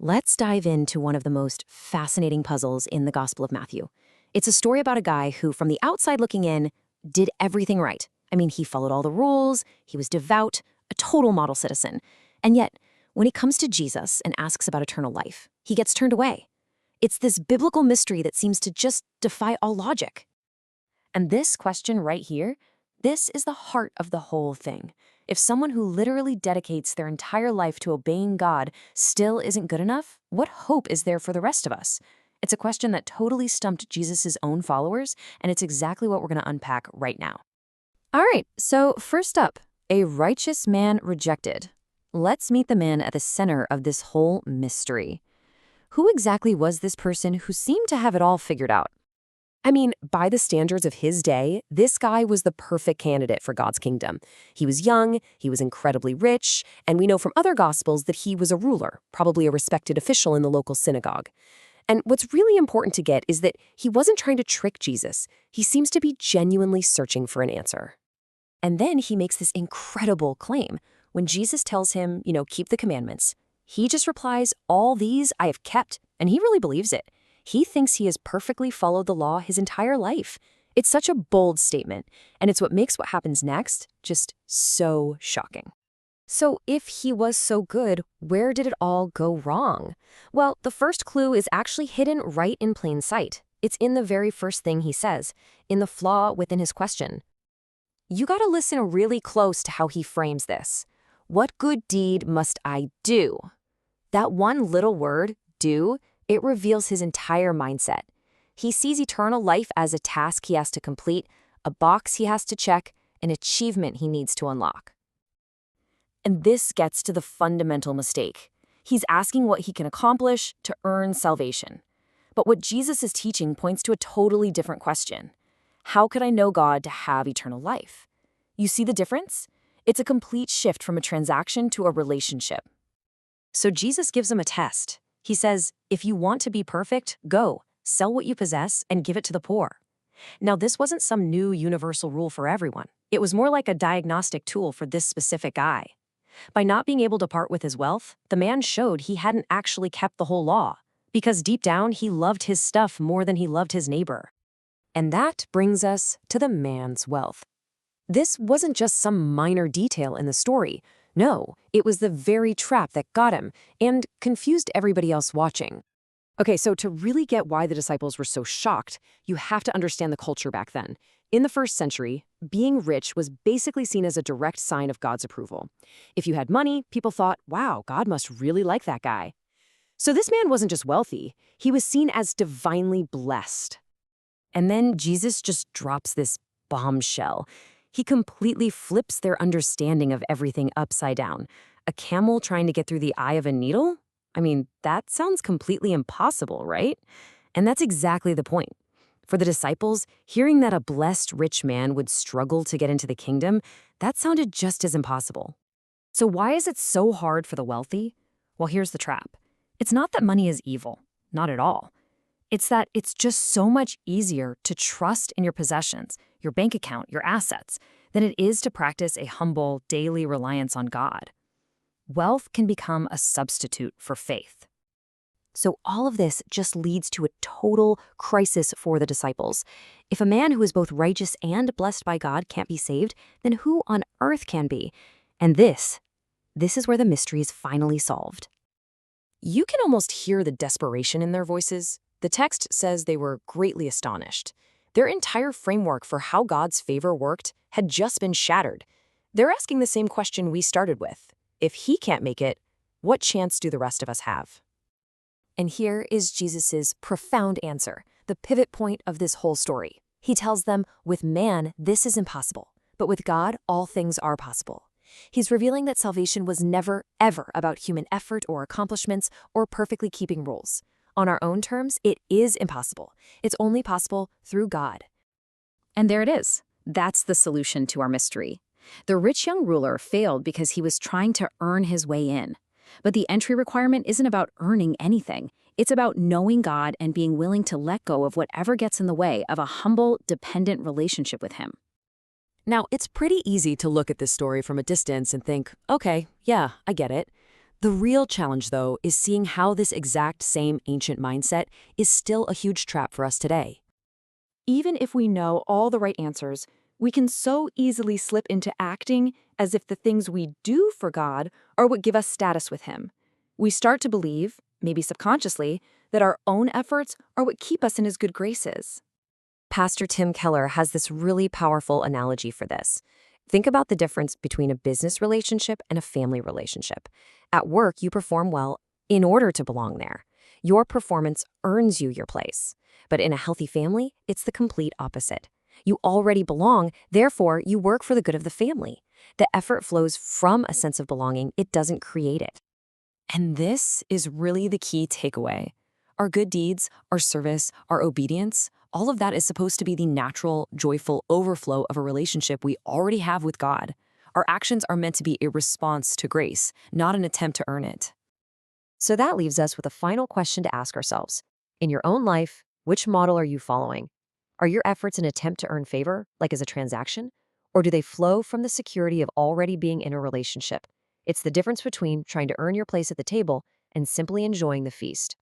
Let's dive into one of the most fascinating puzzles in the Gospel of Matthew. It's a story about a guy who, from the outside looking in, did everything right. I mean, he followed all the rules, he was devout, a total model citizen. And yet, when he comes to Jesus and asks about eternal life, he gets turned away. It's this biblical mystery that seems to just defy all logic. And this question right here, this is the heart of the whole thing. If someone who literally dedicates their entire life to obeying God still isn't good enough, what hope is there for the rest of us? It's a question that totally stumped Jesus' own followers, and it's exactly what we're going to unpack right now. All right, so first up, a righteous man rejected. Let's meet the man at the center of this whole mystery. Who exactly was this person who seemed to have it all figured out? I mean, by the standards of his day, this guy was the perfect candidate for God's kingdom. He was young, he was incredibly rich, and we know from other Gospels that he was a ruler, probably a respected official in the local synagogue. And what's really important to get is that he wasn't trying to trick Jesus. He seems to be genuinely searching for an answer. And then he makes this incredible claim. When Jesus tells him, keep the commandments, he just replies, all these I have kept, and he really believes it. He thinks he has perfectly followed the law his entire life. It's such a bold statement, and it's what makes what happens next just so shocking. So if he was so good, where did it all go wrong? Well, the first clue is actually hidden right in plain sight. It's in the very first thing he says, in the flaw within his question. You gotta listen really close to how he frames this. What good deed must I do? That one little word, do, it reveals his entire mindset. He sees eternal life as a task he has to complete, a box he has to check, an achievement he needs to unlock. And this gets to the fundamental mistake. He's asking what he can accomplish to earn salvation. But what Jesus is teaching points to a totally different question. How could I know God to have eternal life? You see the difference? It's a complete shift from a transaction to a relationship. So Jesus gives him a test. He says, if you want to be perfect, go, sell what you possess and give it to the poor. Now, this wasn't some new universal rule for everyone. It was more like a diagnostic tool for this specific guy. By not being able to part with his wealth, the man showed he hadn't actually kept the whole law, because deep down he loved his stuff more than he loved his neighbor. And that brings us to the man's wealth. This wasn't just some minor detail in the story. No, it was the very trap that got him and confused everybody else watching. Okay, so to really get why the disciples were so shocked, you have to understand the culture back then. In the first century, being rich was basically seen as a direct sign of God's approval. If you had money, people thought, wow, God must really like that guy. So this man wasn't just wealthy, he was seen as divinely blessed. And then Jesus just drops this bombshell. He completely flips their understanding of everything upside down. A camel trying to get through the eye of a needle? I mean, that sounds completely impossible, right? And that's exactly the point. For the disciples, hearing that a blessed rich man would struggle to get into the kingdom, that sounded just as impossible. So why is it so hard for the wealthy? Well, here's the trap. It's not that money is evil, not at all. It's that it's just so much easier to trust in your possessions, your bank account, your assets, than it is to practice a humble, daily reliance on God. Wealth can become a substitute for faith. So all of this just leads to a total crisis for the disciples. If a man who is both righteous and blessed by God can't be saved, then who on earth can be? And this is where the mystery is finally solved. You can almost hear the desperation in their voices. The text says they were greatly astonished. Their entire framework for how God's favor worked had just been shattered. They're asking the same question we started with. If he can't make it, what chance do the rest of us have? And here is Jesus's profound answer, the pivot point of this whole story. He tells them, with man, this is impossible, but with God, all things are possible. He's revealing that salvation was never, ever about human effort or accomplishments or perfectly keeping rules. On our own terms, it is impossible. It's only possible through God. And there it is. That's the solution to our mystery. The rich young ruler failed because he was trying to earn his way in. But the entry requirement isn't about earning anything. It's about knowing God and being willing to let go of whatever gets in the way of a humble, dependent relationship with him. Now, it's pretty easy to look at this story from a distance and think, okay, yeah, I get it. The real challenge, though, is seeing how this exact same ancient mindset is still a huge trap for us today. Even if we know all the right answers, we can so easily slip into acting as if the things we do for God are what give us status with Him. We start to believe, maybe subconsciously, that our own efforts are what keep us in His good graces. Pastor Tim Keller has this really powerful analogy for this. Think about the difference between a business relationship and a family relationship. At work, you perform well in order to belong there. Your performance earns you your place. But in a healthy family, it's the complete opposite. You already belong, therefore you work for the good of the family. The effort flows from a sense of belonging, it doesn't create it. And this is really the key takeaway. Our good deeds, our service, our obedience, all of that is supposed to be the natural, joyful overflow of a relationship we already have with God. Our actions are meant to be a response to grace, not an attempt to earn it. So that leaves us with a final question to ask ourselves. In your own life, which model are you following? Are your efforts an attempt to earn favor, like as a transaction? Or do they flow from the security of already being in a relationship? It's the difference between trying to earn your place at the table and simply enjoying the feast.